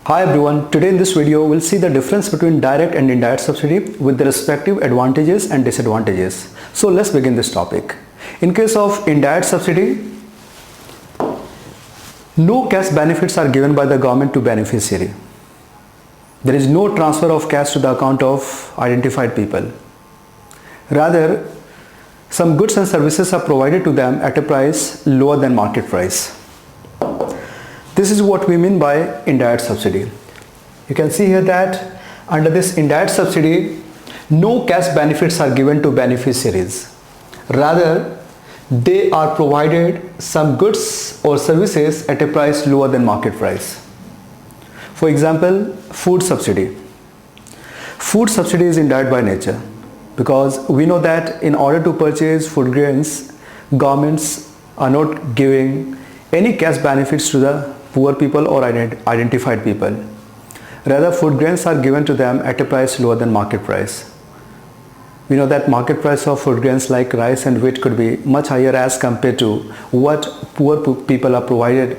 Hi everyone, today in this video we'll see the difference between direct and indirect subsidy with the respective advantages and disadvantages. So let's begin this topic. In case of indirect subsidy, no cash benefits are given by the government to beneficiary. There is no transfer of cash to the account of identified people. Rather, some goods and services are provided to them at a price lower than market price. This is what we mean by indirect subsidy. You can see here that under this indirect subsidy, no cash benefits are given to beneficiaries. Rather, they are provided some goods or services at a price lower than market price. For example, food subsidy. Food subsidy is indirect by nature because we know that in order to purchase food grains, governments are not giving any cash benefits to the poor people or identified people. Rather, food grains are given to them at a price lower than market price. We know that market price of food grains like rice and wheat could be much higher as compared to what poor people are provided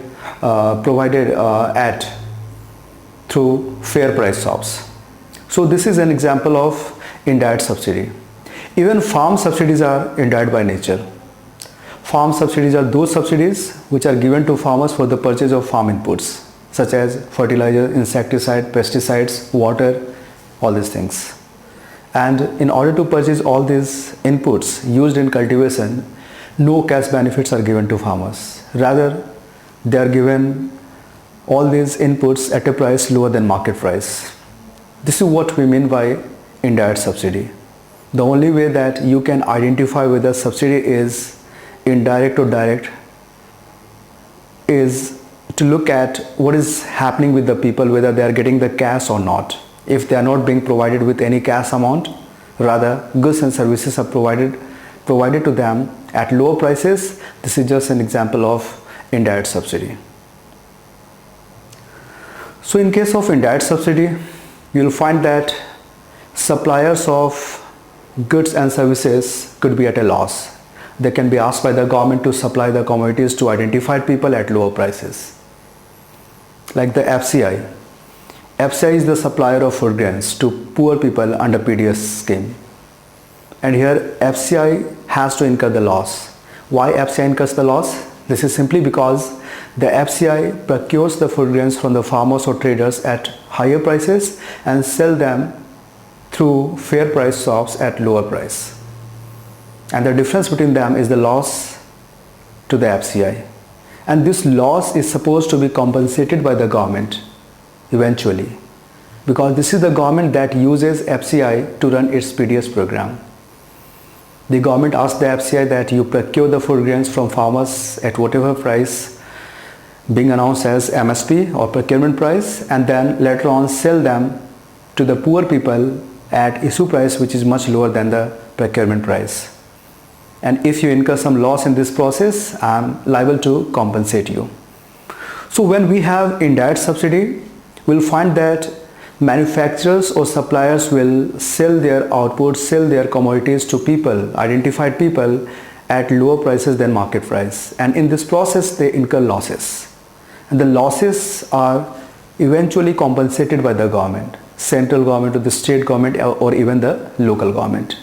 at through fair price shops. So this is an example of indirect subsidy. Even farm subsidies are indirect by nature. Farm subsidies are those subsidies which are given to farmers for the purchase of farm inputs such as fertilizer, insecticide, pesticides, water, all these things. And in order to purchase all these inputs used in cultivation, no cash benefits are given to farmers. Rather, they are given all these inputs at a price lower than market price. This is what we mean by indirect subsidy. The only way that you can identify whether subsidy is indirect or direct is to look at what is happening with the people, whether they are getting the cash or not. If they are not being provided with any cash amount, rather goods and services are provided to them at lower prices, this is just an example of indirect subsidy. So in case of indirect subsidy, you will find that suppliers of goods and services could be at a loss. They can be asked by the government to supply the commodities to identified people at lower prices. Like the FCI. FCI is the supplier of food grains to poor people under PDS scheme. And here FCI has to incur the loss. Why FCI incurs the loss? This is simply because the FCI procures the food grains from the farmers or traders at higher prices and sell them through fair price shops at lower price. And the difference between them is the loss to the FCI. And this loss is supposed to be compensated by the government eventually, because this is the government that uses FCI to run its PDS program. The government asks the FCI that you procure the food grains from farmers at whatever price being announced as MSP or procurement price, and then later on sell them to the poor people at issue price, which is much lower than the procurement price. And if you incur some loss in this process, I am liable to compensate you. So when we have indirect subsidy, we'll find that manufacturers or suppliers will sell their output, sell their commodities to people, identified people at lower prices than market price. And in this process, they incur losses. And the losses are eventually compensated by the government, central government or the state government or even the local government.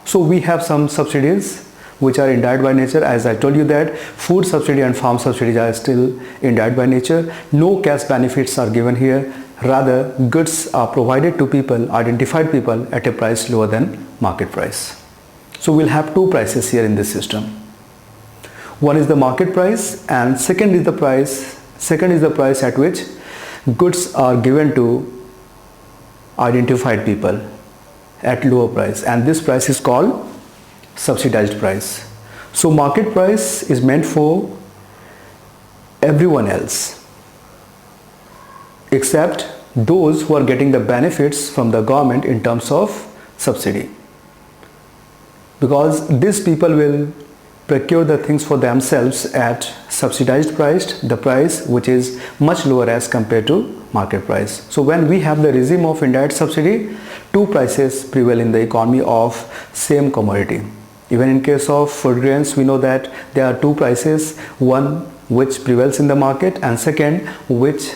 So we have some subsidies which are indirect by nature. As I told you that food subsidy and farm subsidies are still indirect by nature. No cash benefits are given here. Rather, goods are provided to people, identified people at a price lower than market price. So we'll have two prices here in this system. One is the market price and second is the price at which goods are given to identified people at lower price, and this price is called subsidized price. So market price is meant for everyone else except those who are getting the benefits from the government in terms of subsidy, because these people will procure the things for themselves at subsidized price, the price which is much lower as compared to market price. So when we have the regime of indirect subsidy, two prices prevail in the economy of same commodity. Even in case of food grains, we know that there are two prices, one which prevails in the market and second which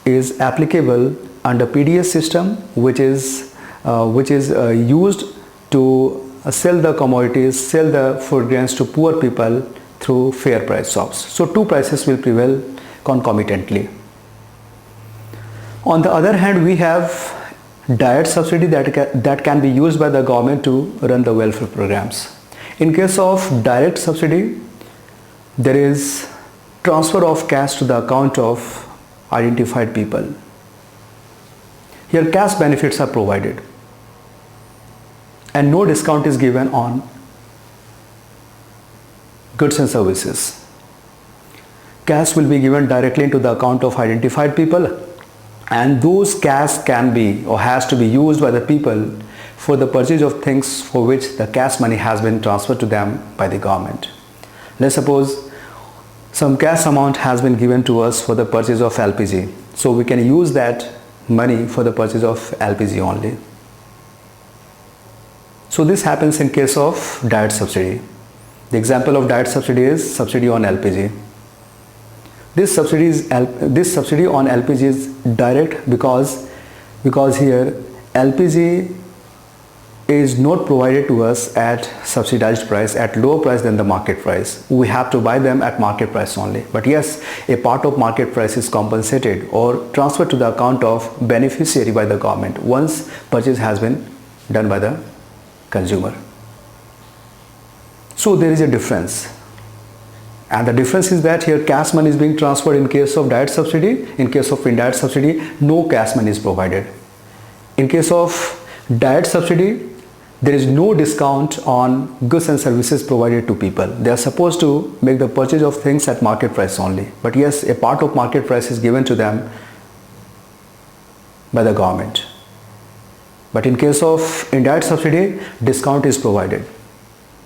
is applicable under PDS system, which is used to sell the commodities, sell the food grains to poor people through fair price shops. So two prices will prevail concomitantly. On the other hand, we have direct subsidy that can be used by the government to run the welfare programs. In case of direct subsidy, there is transfer of cash to the account of identified people. Here cash benefits are provided and no discount is given on goods and services. Cash will be given directly into the account of identified people, and those cash can be or has to be used by the people for the purchase of things for which the cash money has been transferred to them by the government. Let's suppose some cash amount has been given to us for the purchase of LPG. So we can use that money for the purchase of LPG only. So this happens in case of direct subsidy. The example of direct subsidy is subsidy on LPG. This subsidy on LPG is direct because here LPG is not provided to us at subsidized price, at lower price than the market price. We have to buy them at market price only. But yes, a part of market price is compensated or transferred to the account of beneficiary by the government once purchase has been done by the consumer. So there is a difference. And the difference is that here cash money is being transferred in case of direct subsidy. In case of indirect subsidy, no cash money is provided. In case of direct subsidy, there is no discount on goods and services provided to people. They are supposed to make the purchase of things at market price only. But yes, a part of market price is given to them by the government. But in case of indirect subsidy, discount is provided.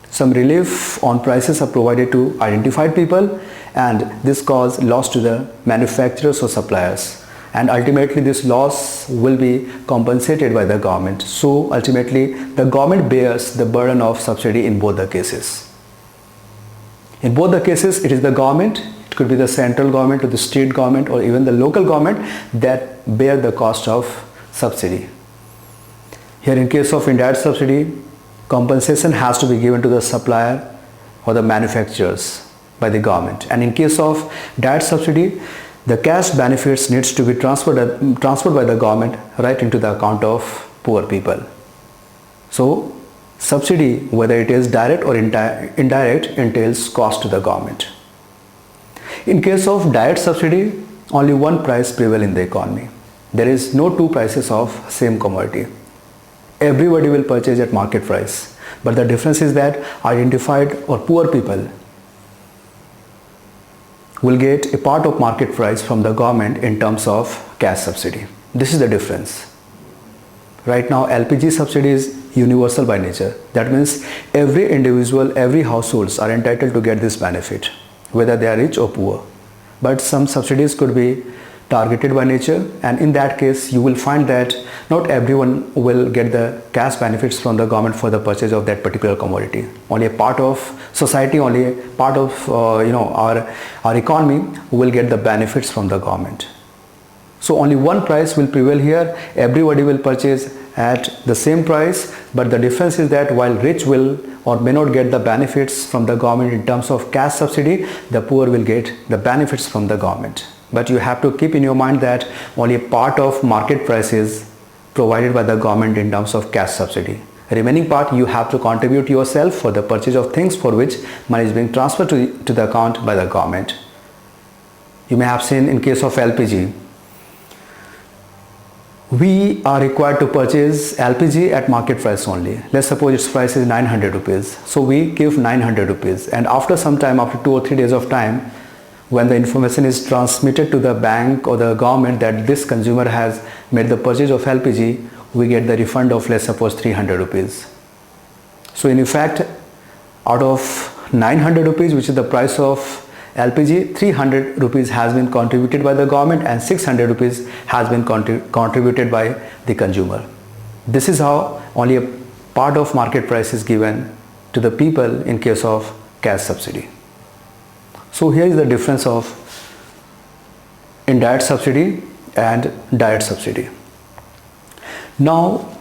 Some relief on prices are provided to identified people, and this causes loss to the manufacturers or suppliers. And ultimately this loss will be compensated by the government. So ultimately the government bears the burden of subsidy in both the cases. In both the cases, it is the government, it could be the central government or the state government or even the local government that bear the cost of subsidy. Here in case of indirect subsidy, compensation has to be given to the supplier or the manufacturers by the government. And in case of direct subsidy, the cash benefits needs to be transferred by the government right into the account of poor people. So subsidy, whether it is direct or indirect, entails cost to the government. In case of direct subsidy, only one price prevails in the economy. There is no two prices of same commodity. Everybody will purchase at market price. But the difference is that identified or poor people will get a part of market price from the government in terms of cash subsidy. This is the difference. Right now LPG subsidy is universal by nature. That means every individual, every households are entitled to get this benefit, whether they are rich or poor. But some subsidies could be targeted by nature, and in that case you will find that not everyone will get the cash benefits from the government for the purchase of that particular commodity. Only a part of society, only a part of our economy will get the benefits from the government. So only one price will prevail here. Everybody will purchase at the same price, but the difference is that while rich will or may not get the benefits from the government in terms of cash subsidy, the poor will get the benefits from the government. But you have to keep in your mind that only a part of market price is provided by the government in terms of cash subsidy. Remaining part you have to contribute yourself for the purchase of things for which money is being transferred to the account by the government. You may have seen in case of LPG, we are required to purchase LPG at market price only. Let's suppose its price is 900 rupees. So we give 900 rupees, and after some time, after 2 or 3 days of time, when the information is transmitted to the bank or the government that this consumer has made the purchase of LPG, we get the refund of, let's suppose, 300 rupees. So in effect, out of 900 rupees, which is the price of LPG, 300 rupees has been contributed by the government and 600 rupees has been contributed by the consumer. This is how only a part of market price is given to the people in case of cash subsidy. So here is the difference of indirect subsidy and direct subsidy. Now